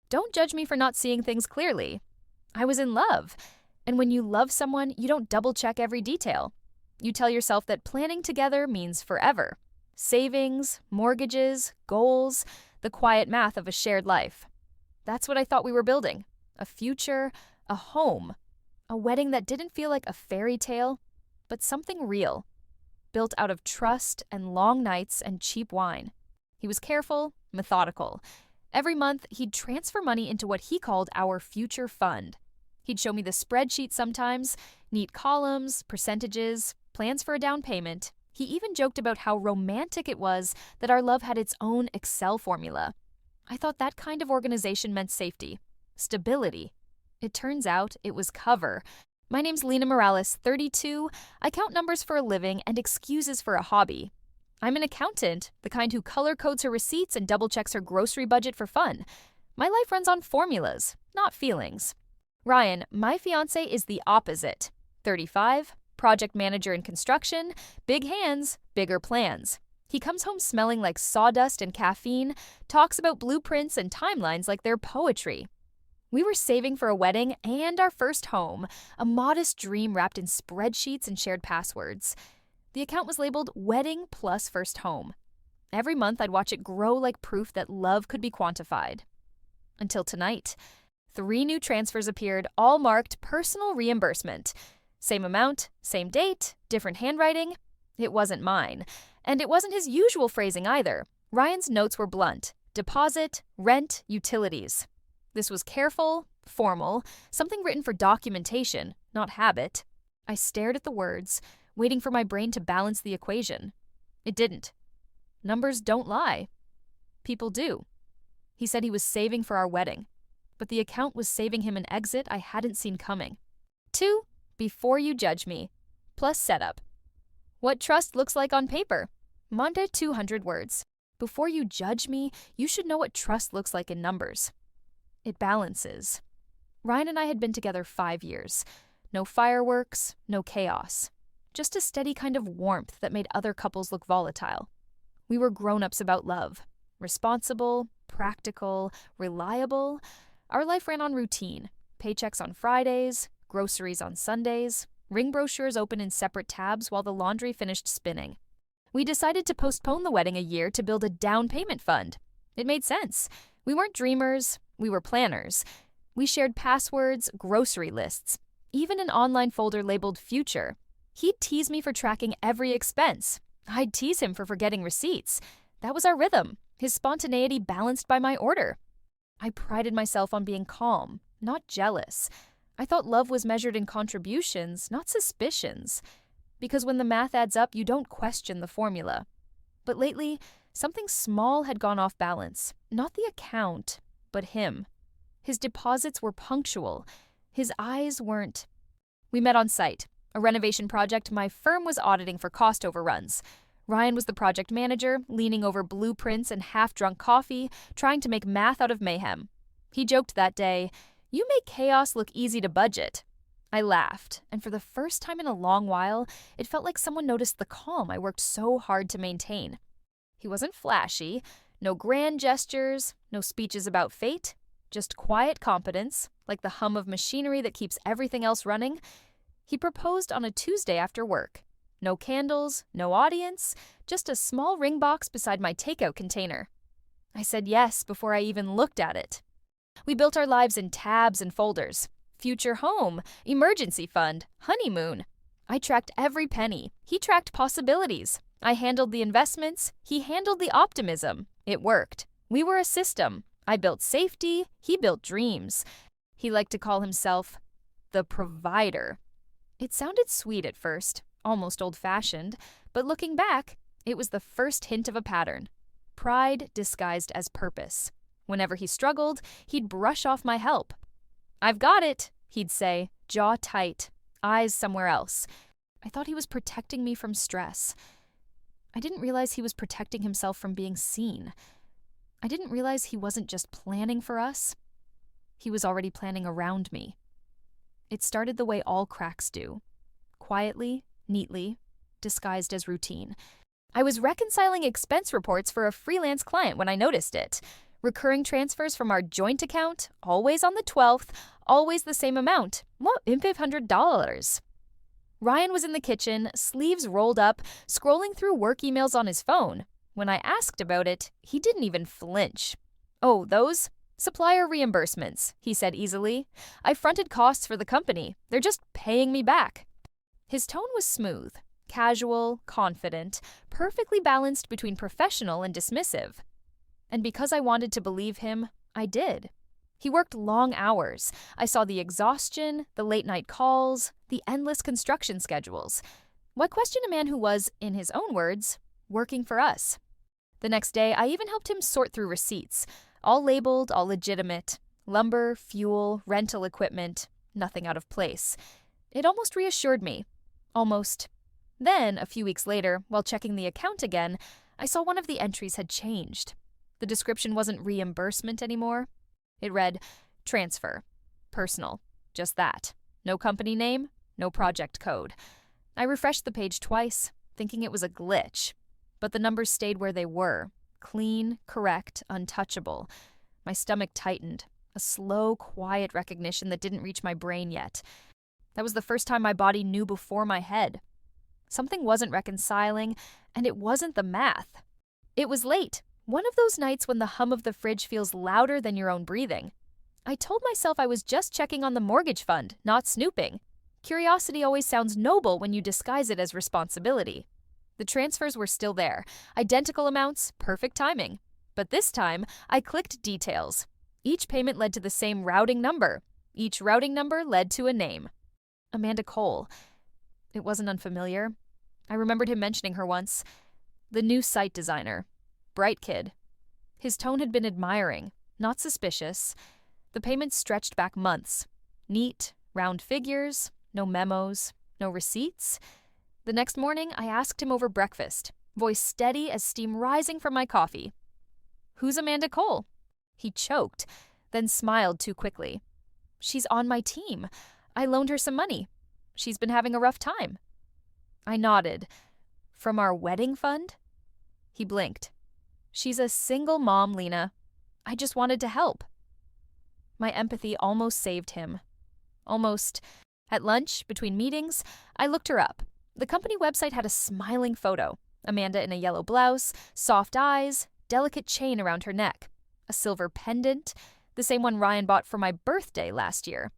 Don't judge me for not seeing things clearly. I was in love. And when you love someone, you don't double-check every detail. You tell yourself that planning together means forever. Savings, mortgages, goals, the quiet math of a shared life. That's what I thought we were building. A future, a home. A wedding that didn't feel like a fairy tale, but something real. Built out of trust and long nights and cheap wine. He was careful, methodical. Every month, he'd transfer money into what he called our future fund. He'd show me the spreadsheet sometimes, neat columns, percentages, plans for a down payment. He even joked about how romantic it was that our love had its own Excel formula. I thought that kind of organization meant safety, stability. It turns out it was cover. My name's Lena Morales, 32. I count numbers for a living and excuses for a hobby. I'm an accountant, the kind who color codes her receipts and double-checks her grocery budget for fun. My life runs on formulas, not feelings. Ryan, my fiancé, is the opposite. 35, project manager in construction, big hands, bigger plans. He comes home smelling like sawdust and caffeine, talks about blueprints and timelines like they're poetry. We were saving for a wedding and our first home, a modest dream wrapped in spreadsheets and shared passwords. The account was labeled Wedding Plus First Home. Every month I'd watch it grow like proof that love could be quantified. Until tonight. 3 new transfers appeared, all marked personal reimbursement. Same amount, same date, different handwriting. It wasn't mine. And it wasn't his usual phrasing either. Ryan's notes were blunt. Deposit, rent, utilities. This was careful, formal, something written for documentation, not habit. I stared at the words, waiting for my brain to balance the equation. It didn't. Numbers don't lie. People do. He said he was saving for our wedding, but the account was saving him an exit I hadn't seen coming. 2, before you judge me, plus setup. What trust looks like on paper. Monday 200 words. Before you judge me, you should know what trust looks like in numbers. It balances. Ryan and I had been together 5 years. No fireworks, no chaos. Just a steady kind of warmth that made other couples look volatile. We were grown-ups about love. Responsible, practical, reliable. Our life ran on routine. Paychecks on Fridays, groceries on Sundays, ring brochures open in separate tabs while the laundry finished spinning. We decided to postpone the wedding a year to build a down payment fund. It made sense. We weren't dreamers, we were planners. We shared passwords, grocery lists, even an online folder labeled Future. He'd tease me for tracking every expense. I'd tease him for forgetting receipts. That was our rhythm, his spontaneity balanced by my order. I prided myself on being calm, not jealous. I thought love was measured in contributions, not suspicions. Because when the math adds up, you don't question the formula. But lately, something small had gone off balance. Not the account, but him. His deposits were punctual. His eyes weren't. We met on site, a renovation project my firm was auditing for cost overruns. Ryan was the project manager, leaning over blueprints and half-drunk coffee, trying to make math out of mayhem. He joked that day, "You make chaos look easy to budget." I laughed, and for the first time in a long while, it felt like someone noticed the calm I worked so hard to maintain. He wasn't flashy, no grand gestures, no speeches about fate, just quiet competence, like the hum of machinery that keeps everything else running. He proposed on a Tuesday after work. No candles, no audience, just a small ring box beside my takeout container. I said yes before I even looked at it. We built our lives in tabs and folders. Future home, emergency fund, honeymoon. I tracked every penny. He tracked possibilities. I handled the investments. He handled the optimism. It worked. We were a system. I built safety. He built dreams. He liked to call himself the provider. It sounded sweet at first, almost old-fashioned, but looking back, it was the first hint of a pattern. Pride disguised as purpose. Whenever he struggled, he'd brush off my help. "I've got it," he'd say, jaw tight, eyes somewhere else. I thought he was protecting me from stress. I didn't realize he was protecting himself from being seen. I didn't realize he wasn't just planning for us. He was already planning around me. It started the way all cracks do. Quietly, neatly, disguised as routine. I was reconciling expense reports for a freelance client when I noticed it. Recurring transfers from our joint account, always on the 12th, always the same amount. What, $500? Ryan was in the kitchen, sleeves rolled up, scrolling through work emails on his phone. When I asked about it, he didn't even flinch. "Oh, those? Supplier reimbursements," he said easily. "I fronted costs for the company. They're just paying me back." His tone was smooth, casual, confident, perfectly balanced between professional and dismissive. And because I wanted to believe him, I did. He worked long hours. I saw the exhaustion, the late-night calls, the endless construction schedules. Why question a man who was, in his own words, working for us? The next day, I even helped him sort through receipts, all labeled, all legitimate. Lumber, fuel, rental equipment, nothing out of place. It almost reassured me. Almost. Then, a few weeks later, while checking the account again, I saw one of the entries had changed. The description wasn't reimbursement anymore. It read, transfer. Personal. Just that. No company name, no project code. I refreshed the page twice, thinking it was a glitch. But the numbers stayed where they were. Clean, correct, untouchable. My stomach tightened. A slow, quiet recognition that didn't reach my brain yet. That was the first time my body knew before my head. Something wasn't reconciling, and it wasn't the math. It was late. One of those nights when the hum of the fridge feels louder than your own breathing. I told myself I was just checking on the mortgage fund, not snooping. Curiosity always sounds noble when you disguise it as responsibility. The transfers were still there, identical amounts, perfect timing. But this time, I clicked details. Each payment led to the same routing number. Each routing number led to a name. Amanda Cole. It wasn't unfamiliar. I remembered him mentioning her once. The new site designer. Bright kid. His tone had been admiring, not suspicious. The payments stretched back months. Neat, round figures, no memos, no receipts. The next morning, I asked him over breakfast, voice steady as steam rising from my coffee. "Who's Amanda Cole?" He choked, then smiled too quickly. "She's on my team. I loaned her some money. She's been having a rough time." I nodded. "From our wedding fund?" He blinked. "She's a single mom, Lena. I just wanted to help." My empathy almost saved him. Almost. At lunch, between meetings, I looked her up. The company website had a smiling photo. Amanda in a yellow blouse, soft eyes, delicate chain around her neck. A silver pendant, the same one Ryan bought for my birthday last year.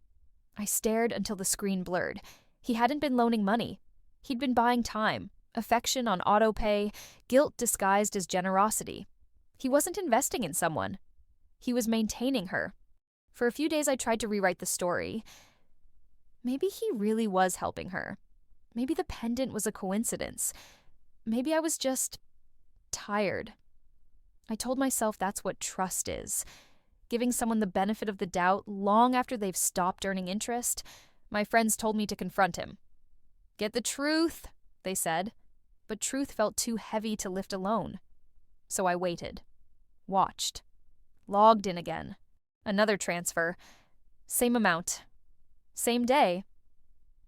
I stared until the screen blurred. He hadn't been loaning money. He'd been buying time. Affection on autopay, guilt disguised as generosity. He wasn't investing in someone. He was maintaining her. For a few days I tried to rewrite the story. Maybe he really was helping her. Maybe the pendant was a coincidence. Maybe I was just tired. I told myself that's what trust is. Giving someone the benefit of the doubt long after they've stopped earning interest. My friends told me to confront him. "Get the truth," they said. But truth felt too heavy to lift alone. So I waited. Watched. Logged in again. Another transfer. Same amount. Same day.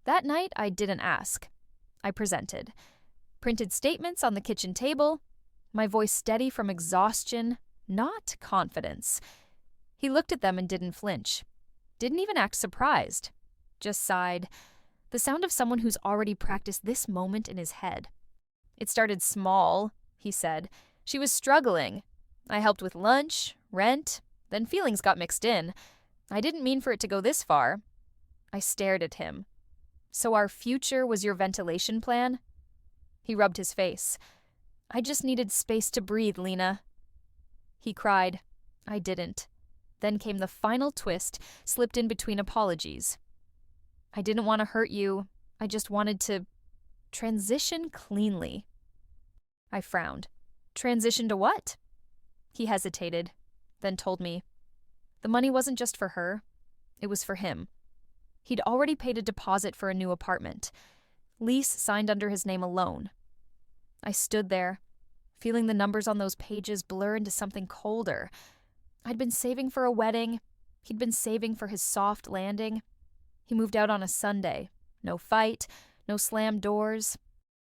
That night, I didn't ask. I presented. Printed statements on the kitchen table. My voice steady from exhaustion, not confidence. He looked at them and didn't flinch. Didn't even act surprised. Just sighed. The sound of someone who's already practiced this moment in his head. "It started small," he said. "She was struggling. I helped with lunch, rent, then feelings got mixed in. I didn't mean for it to go this far." I stared at him. "So our future was your ventilation plan?" He rubbed his face. "I just needed space to breathe, Lena." He cried. I didn't. Then came the final twist, slipped in between apologies. "I didn't want to hurt you. I just wanted to transition cleanly." I frowned. "Transition to what?" He hesitated, then told me. The money wasn't just for her. It was for him. He'd already paid a deposit for a new apartment. Lease signed under his name alone. I stood there, feeling the numbers on those pages blur into something colder. I'd been saving for a wedding. He'd been saving for his soft landing. He moved out on a Sunday. No fight, no slammed doors.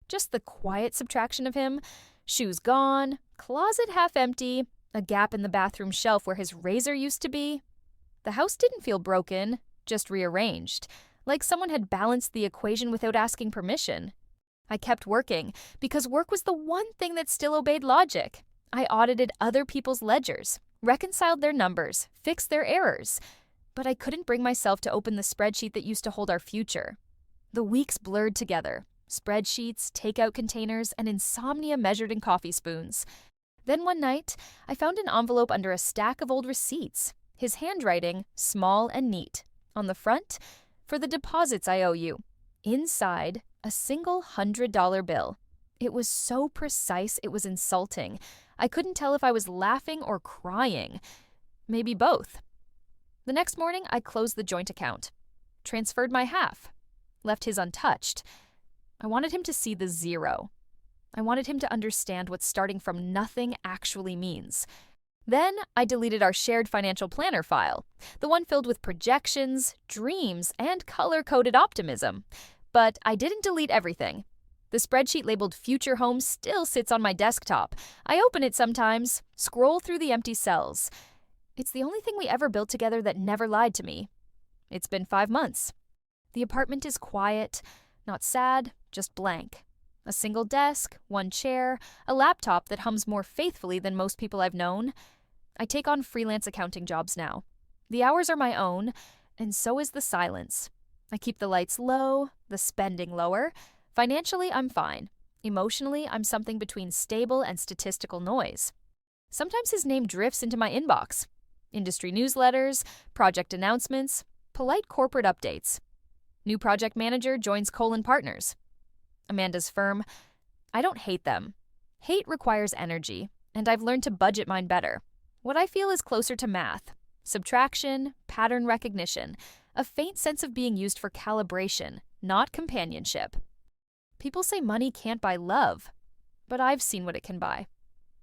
Just the quiet subtraction of him. Shoes gone, closet half empty, A gap in the bathroom shelf where his razor used to be. The house didn't feel broken, just rearranged, like someone had balanced the equation without asking permission. I kept working, because work was the one thing that still obeyed logic. I audited other people's ledgers, reconciled their numbers, fixed their errors. But I couldn't bring myself to open the spreadsheet that used to hold our future. The weeks blurred together. Spreadsheets, takeout containers, and insomnia measured in coffee spoons. Then one night, I found an envelope under a stack of old receipts. His handwriting, small and neat. On the front, for the deposits I owe you. Inside, a single $100 bill. It was so precise it was insulting. I couldn't tell if I was laughing or crying. Maybe both. The next morning, I closed the joint account. Transferred my half. Left his untouched. I wanted him to see the zero. I wanted him to understand what starting from nothing actually means. Then I deleted our shared financial planner file, the one filled with projections, dreams, and color-coded optimism. But I didn't delete everything. The spreadsheet labeled Future Home still sits on my desktop. I open it sometimes, scroll through the empty cells. It's the only thing we ever built together that never lied to me. It's been 5 months. The apartment is quiet, not sad, just blank. A single desk, one chair, a laptop that hums more faithfully than most people I've known. I take on freelance accounting jobs now. The hours are my own, and so is the silence. I keep the lights low, the spending lower. Financially, I'm fine. Emotionally, I'm something between stable and statistical noise. Sometimes his name drifts into my inbox. Industry newsletters, project announcements, polite corporate updates. New project manager joins Colon Partners. Amanda's firm. I don't hate them. Hate requires energy, and I've learned to budget mine better. What I feel is closer to math. Subtraction, pattern recognition, a faint sense of being used for calibration, not companionship. People say money can't buy love, but I've seen what it can buy.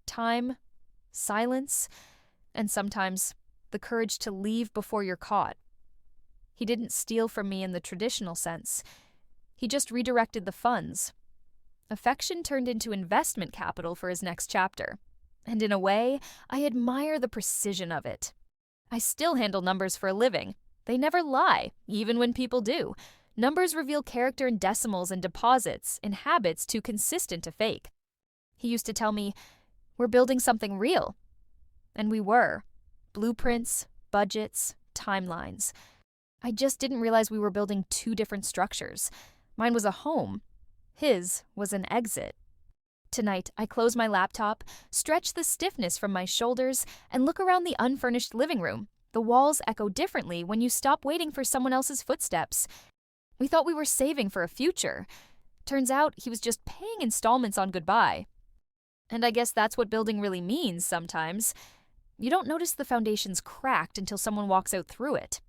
Time, silence, and sometimes the courage to leave before you're caught. He didn't steal from me in the traditional sense. He just redirected the funds. Affection turned into investment capital for his next chapter. And in a way, I admire the precision of it. I still handle numbers for a living. They never lie, even when people do. Numbers reveal character in decimals and deposits, in habits too consistent to fake. He used to tell me, "We're building something real." And we were. Blueprints, budgets, timelines. I just didn't realize we were building 2 different structures. Mine was a home. His was an exit. Tonight, I close my laptop, stretch the stiffness from my shoulders, and look around the unfurnished living room. The walls echo differently when you stop waiting for someone else's footsteps. We thought we were saving for a future. Turns out he was just paying installments on goodbye. And I guess that's what building really means sometimes. You don't notice the foundation's cracked until someone walks out through it.